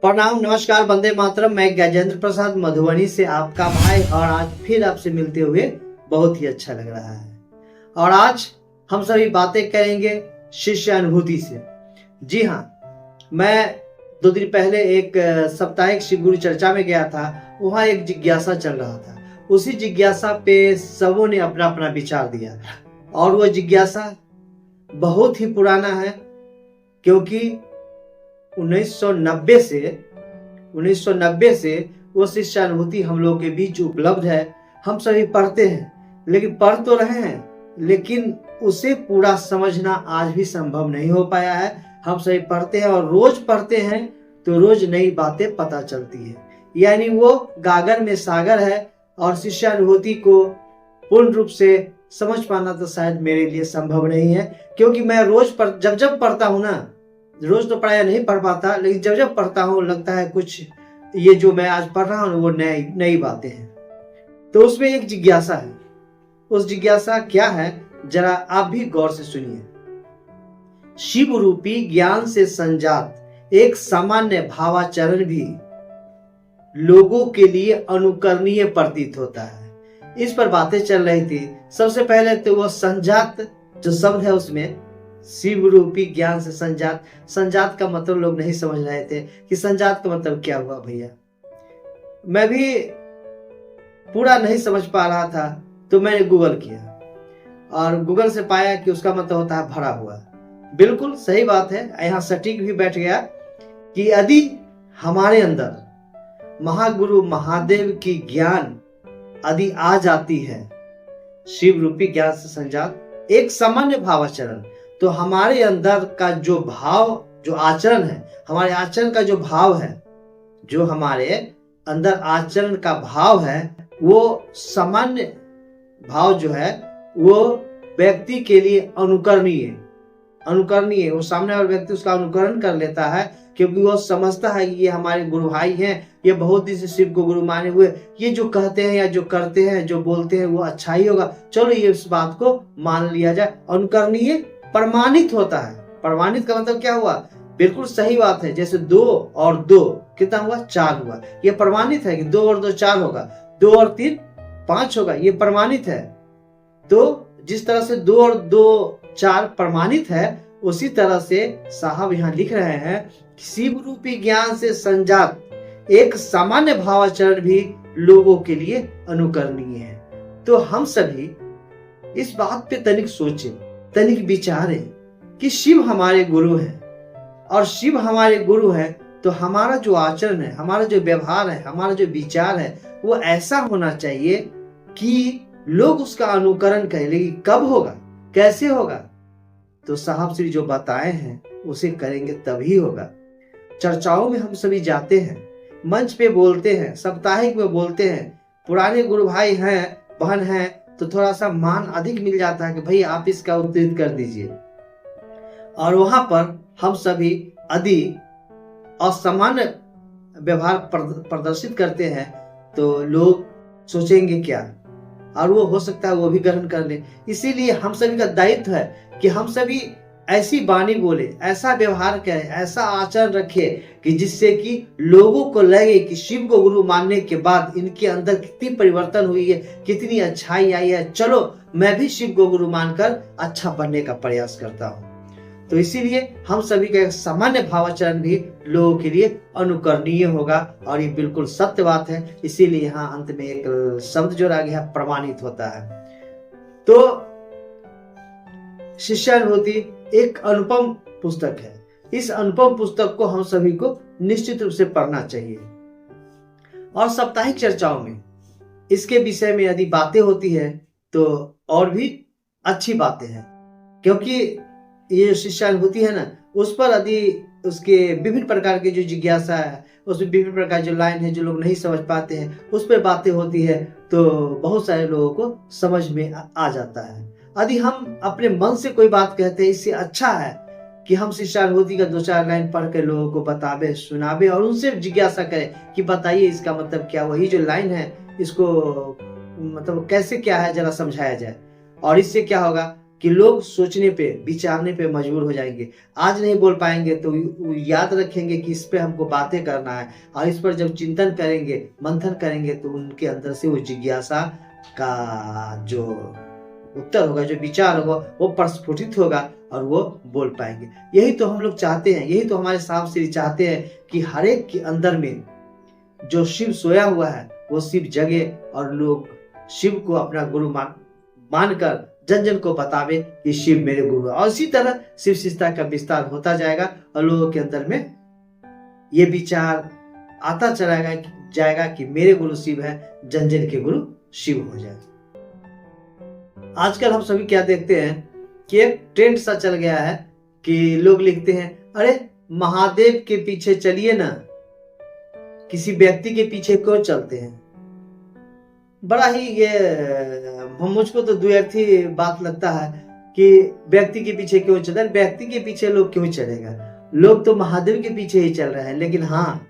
प्रणाम, नमस्कार, वंदे मातरम। मैं गजेंद्र प्रसाद मधुबनी से आपका भाई, और आज फिर आपसे मिलते हुए बहुत ही अच्छा लग रहा है। और आज हम सभी बातें करेंगे शिष्य अनुभूति से। जी हाँ, मैं 2 दिन पहले एक साप्ताहिक शिव गुरु चर्चा में गया था। वहाँ एक जिज्ञासा चल रहा था। उसी जिज्ञासा पे सबों ने अपना अपना विचार दिया, और वह जिज्ञासा बहुत ही पुराना है, क्योंकि 1990 से वो शिष्य अनुभूति हम लोगों के बीच उपलब्ध है। हम सभी पढ़ते हैं, लेकिन पढ़ तो रहे हैं, लेकिन उसे पूरा समझना आज भी संभव नहीं हो पाया है। हम सभी पढ़ते हैं, और रोज पढ़ते हैं तो रोज नई बातें पता चलती है। यानी वो गागर में सागर है, और शिष्य अनुभूति को पूर्ण रूप से समझ पाना तो शायद मेरे लिए संभव नहीं है, क्योंकि मैं रोज जब पढ़ता हूँ ना, रोज तो प्राय नहीं पढ़ पाता, लेकिन जब पढ़ता हूँ लगता है कुछ ये जो मैं आज पढ़ रहा हूँ वो नई बातें हैं। तो उसमें एक जिज्ञासा है। उस जिज्ञासा क्या है, जरा आप भी गौर से सुनिए। शिव रूपी ज्ञान से संजात एक सामान्य भावाचरण भी लोगों के लिए अनुकरणीय प्रतीत होता है। इस पर बातें चल रही थी। सबसे पहले तो वो संजात जो शब्द है, उसमें शिव रूपी ज्ञान से संजात, संजात का मतलब लोग नहीं समझ रहे थे कि संजात का मतलब क्या हुआ। भैया, मैं भी पूरा नहीं समझ पा रहा था, तो मैंने गूगल किया, और गूगल से पाया कि उसका मतलब होता है भरा हुआ। बिल्कुल सही बात है, यहाँ सटीक भी बैठ गया कि यदि हमारे अंदर महागुरु महादेव की ज्ञान यदि आ जाती है, शिव रूपी ज्ञान से संजात एक सामान्य भावाचरण, तो हमारे अंदर का जो भाव, जो आचरण है, हमारे आचरण का जो भाव है, जो हमारे अंदर आचरण का भाव है, वो सामान्य भाव जो है वो व्यक्ति के लिए अनुकरणीय वो सामने वाला व्यक्ति उसका अनुकरण कर लेता है, क्योंकि वो समझता है कि ये हमारे गुरु भाई हैं, ये बहुत दिन से शिव को गुरु माने हुए, ये जो कहते हैं या जो करते हैं, जो बोलते हैं वो अच्छा ही होगा, चलो ये इस बात को मान लिया जाए। अनुकरणीय प्रमाणित होता है। प्रमाणित का मतलब क्या हुआ? बिल्कुल सही बात है। जैसे 2 और 2 कितना हुआ? 4 हुआ। ये प्रमाणित है कि 2 और 2 4 होगा, 2 और 3 5 होगा, ये प्रमाणित है। तो जिस तरह से 2 और 2 4 प्रमाणित है, उसी तरह से साहब यहाँ लिख रहे हैं, शिव रूपी ज्ञान से संजात एक सामान्य भावाचरण भी लोगों के लिए अनुकरणीय है। तो हम सभी इस बात पे तनिक सोचें, तनिक विचारें कि शिव हमारे गुरु हैं, और शिव हमारे गुरु हैं तो हमारा जो आचरण है, हमारा जो व्यवहार है, हमारा जो विचार है, वो ऐसा होना चाहिए कि लोग उसका अनुकरण करें। लेकिन कब होगा, कैसे होगा? तो साहब श्री जो बताए हैं उसे करेंगे तभी होगा। चर्चाओं में हम सभी जाते हैं, मंच पे बोलते हैं, साप्ताहिक में बोलते हैं, पुराने गुरु भाई हैं, बहन हैं, तो थोड़ा सा मान अधिक मिल जाता है कि भाई आप इसका उद्धृत कर दीजिए। और वहां पर हम सभी यदि असामान्य व्यवहार प्रदर्शित करते हैं तो लोग सोचेंगे क्या, और वो हो सकता है वो भी ग्रहण कर ले। इसीलिए हम सभी का दायित्व है कि हम सभी ऐसी वाणी बोले, ऐसा व्यवहार करें, ऐसा आचरण रखे कि जिससे कि लोगों को लगे कि शिव को गुरु मानने के बाद इनके अंदर कितनी परिवर्तन हुई है, कितनी अच्छाई आई है, चलो मैं भी शिव को गुरु मानकर अच्छा बनने का प्रयास करता हूँ। तो इसीलिए हम सभी का एक सामान्य भावाचरण भी लोगों के लिए अनुकरणीय होगा, और ये बिल्कुल सत्य बात है। इसीलिए यहाँ अंत में एक शब्द जोड़ा गया, प्रमाणित होता है। तो शिष्य अनुभूति एक अनुपम पुस्तक है। इस अनुपम पुस्तक को हम सभी को निश्चित रूप से पढ़ना चाहिए, और साप्ताहिक चर्चाओं में इसके विषय में यदि बातें होती है तो और भी अच्छी बातें हैं, क्योंकि ये शिष्य अनुभूति है ना, उस पर यदि उसके विभिन्न प्रकार की जो जिज्ञासा है, उसमें विभिन्न प्रकार जो लाइन है जो लोग नहीं समझ पाते हैं, उस पर बातें होती है, तो बहुत सारे लोगों को समझ में आ जाता है। यदि हम अपने मन से कोई बात कहते हैं, इससे अच्छा है कि हम शिष्य अनुभूति का 2-4 लाइन पढ़ के लोगों को बतावे, सुनावे, और उनसे जिज्ञासा करें कि बताइए इसका मतलब क्या हुआ, ये जो लाइन है इसको मतलब कैसे क्या है, जरा समझाया जाए। और इससे क्या होगा, कि लोग सोचने पे, विचारने पे मजबूर हो जाएंगे। आज नहीं बोल पाएंगे तो याद रखेंगे कि इस पे हमको बातें करना है, और इस पर जब चिंतन करेंगे, मंथन करेंगे, तो उनके अंदर से वो जिज्ञासा का जो उत्तर होगा, जो विचार होगा, वो प्रस्फुटित होगा और वो बोल पाएंगे। यही तो हम लोग चाहते हैं, यही तो हमारे सांप श्री चाहते हैं कि हर एक के अंदर में जो शिव सोया हुआ है वो शिव जगे और लोग शिव को अपना गुरु मानकर जन जन को बतावे कि शिव मेरे गुरु है। और इसी तरह शिव शिष्टता का विस्तार होता जाएगा और लोगों के अंदर में ये विचार आता चला जाएगा कि मेरे गुरु शिव है, जन जन के गुरु शिव हो जाए। आजकल हम सभी क्या देखते हैं कि एक ट्रेंड सा चल गया है कि लोग लिखते हैं, अरे महादेव के पीछे चलिए ना, किसी व्यक्ति के पीछे क्यों चलते हैं। बड़ा ही ये मुझको तो द्व्यर्थी बात लगता है कि व्यक्ति के पीछे क्यों चल रहा है। व्यक्ति के पीछे लोग क्यों चलेगा, लोग तो महादेव के पीछे ही चल रहे हैं। लेकिन हाँ,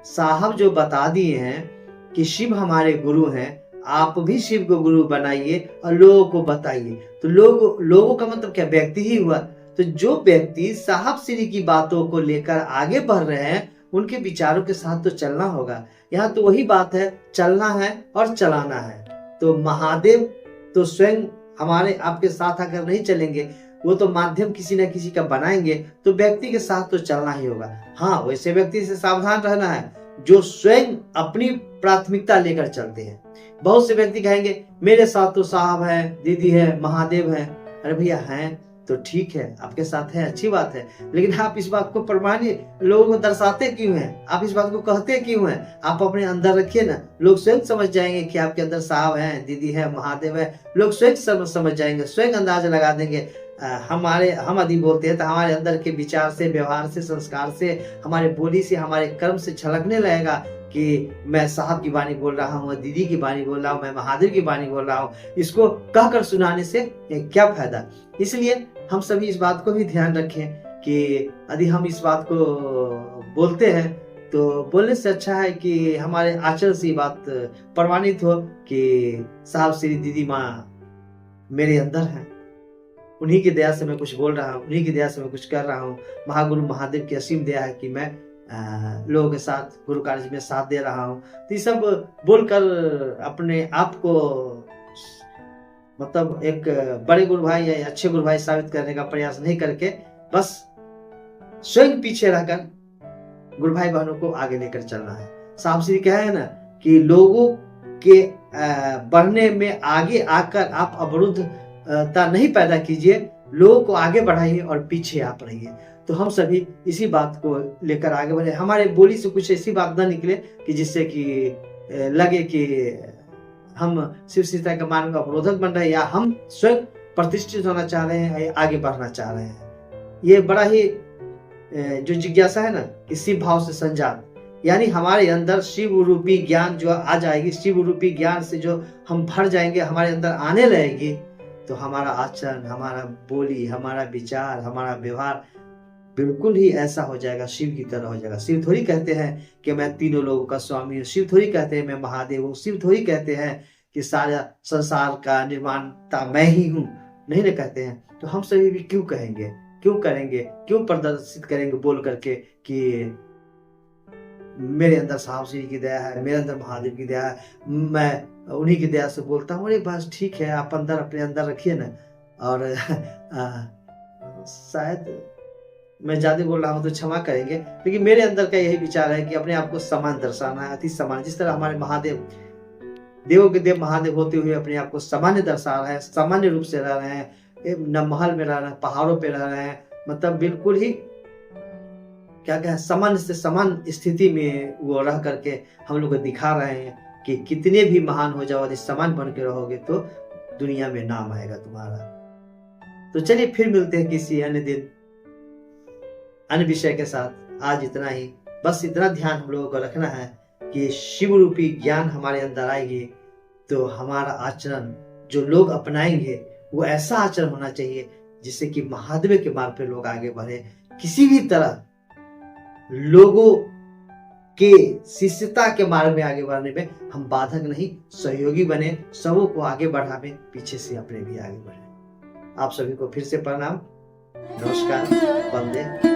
साहब जो बता दिए हैं कि शिव हमारे गुरु हैं, आप भी शिव को गुरु बनाइए और लोगों को बताइए। तो लोगों का मतलब क्या, व्यक्ति ही हुआ। तो जो व्यक्ति साहब श्री की बातों को लेकर आगे बढ़ रहे हैं, उनके विचारों के साथ तो चलना होगा। यहाँ तो वही बात है, चलना है और चलाना है। तो महादेव तो स्वयं हमारे आपके साथ आकर नहीं चलेंगे, वो तो माध्यम किसी न किसी का बनाएंगे। तो व्यक्ति के साथ तो चलना ही होगा। हाँ, वैसे व्यक्ति से सावधान रहना है जो स्वयं अपनी प्राथमिकता लेकर चलते हैं। बहुत से व्यक्ति कहेंगे मेरे साथ तो साहब है, दीदी है, महादेव है। अरे भैया हैं तो ठीक है, आपके साथ है, अच्छी बात है, लेकिन आप इस बात को प्रमाणित लोगों को दर्शाते क्यों हैं, आप इस बात को कहते क्यों हैं। आप अपने अंदर रखिए ना, लोग स्वयं समझ जाएंगे कि आपके अंदर साहब है, दीदी है, महादेव है। लोग स्वयं समझ जाएंगे, स्वयं अंदाज लगा देंगे। हम यदि बोलते हैं तो हमारे अंदर के विचार से, व्यवहार से, संस्कार से, हमारे बोली से, हमारे कर्म से झलकने लगेगा कि मैं साहब की वाणी बोल रहा हूँ, दीदी की वाणी बोल रहा हूँ, मैं महादेव की वाणी बोल रहा हूँ। इसको कहकर सुनाने से क्या फायदा। इसलिए हम सभी इस बात को भी ध्यान रखें कि यदि हम इस बात को बोलते हैं तो बोलने से अच्छा है कि हमारे आचरण से बात प्रमाणित हो कि साहब श्री दीदी माँ मेरे अंदर है, उन्हीं की दया से मैं कुछ बोल रहा हूँ, उन्हीं की दया से मैं कुछ कर रहा हूँ। महागुरु महादेव की असीम दया है कि मैं लोगों के साथ गुरु कार्य में साथ दे रहा हूँ। तो ये सब बोलकर अपने आप को मतलब एक बड़े गुरु भाई या अच्छे गुरु भाई साबित करने का प्रयास नहीं करके बस स्वयं पीछे रहकर गुरु भाई बहनों को आगे लेकर चलना है। साहब श्री कहे है ना कि लोगों के बढ़ने में आगे आकर आप अवरुद्धता नहीं पैदा कीजिए, लोगों को आगे बढ़ाइए और पीछे आप रहिए। तो हम सभी इसी बात को लेकर आगे बढ़े। हमारे बोली से कुछ ऐसी बात ना निकले कि जिससे कि लगे कि हम शिव शिष्टता के मार्ग का अवरोधक बन रहे हैं या हम स्वयं प्रतिष्ठित होना चाह रहे हैं या आगे बढ़ना चाह रहे हैं। ये बड़ा ही जो जिज्ञासा है ना कि शिव भाव से संजात, यानी हमारे अंदर शिव रूपी ज्ञान जो आ जाएगी, शिव रूपी ज्ञान से जो हम भर जाएंगे, हमारे अंदर आने लगेगी, तो हमारा आचरण, हमारा बोली, हमारा विचार, हमारा व्यवहार बिल्कुल ही ऐसा हो जाएगा, शिव की तरह हो जाएगा। शिव थोड़ी कहते हैं कि मैं तीनों लोगों का स्वामी हूँ, शिव थोड़ी कहते हैं मैं महादेव हूँ, शिव थोड़ी कहते हैं कि सारा संसार का निर्माता मैं ही हूँ, नहीं ना कहते हैं। तो हम सभी भी क्यों कहेंगे, क्यों करेंगे, क्यों प्रदर्शित करेंगे बोल करके कि मेरे अंदर साहब श्री की दया है, मेरे अंदर महादेव की दया है, मैं उन्हीं की दया से बोलता हूँ। अरे बस ठीक है, आप अंदर अपने अंदर रखिए ना। और शायद मैं ज्यादा बोल रहा हूँ तो क्षमा करेंगे, लेकिन मेरे अंदर का यही विचार है कि अपने आप को समान दर्शाना है, अति समान। जिस तरह हमारे महादेव देवों के देव महादेव होते हुए अपने आप को सामान्य दर्शा रहे हैं, सामान्य रूप से रह रहे हैं, न महल में रह रहे हैं, पहाड़ों पे रह रहे हैं, मतलब बिल्कुल ही क्या कहें समान से समान स्थिति में वो रह करके हम लोग को दिखा रहे हैं कि कितने भी महान हो जाओ, यदि समान बन के रहोगे तो दुनिया में नाम आएगा तुम्हारा। तो चलिए फिर मिलते हैं किसी अन्य दिन अन्य विषय के साथ। आज इतना ही, बस इतना ध्यान हम लोगों को रखना है कि शिव रूपी ज्ञान हमारे अंदर आएगी तो हमारा आचरण जो लोग अपनाएंगे वो ऐसा आचरण होना चाहिए जिससे कि महादेव के मार्ग पे लोग आगे बढ़े। किसी भी तरह लोगों के शिष्यता के मार्ग में आगे बढ़ने में हम बाधक नहीं, सहयोगी बने, सबों को आगे बढ़ावे, पीछे से अपने भी आगे बढ़े। आप सभी को फिर से प्रणाम, नमस्कार, वंदे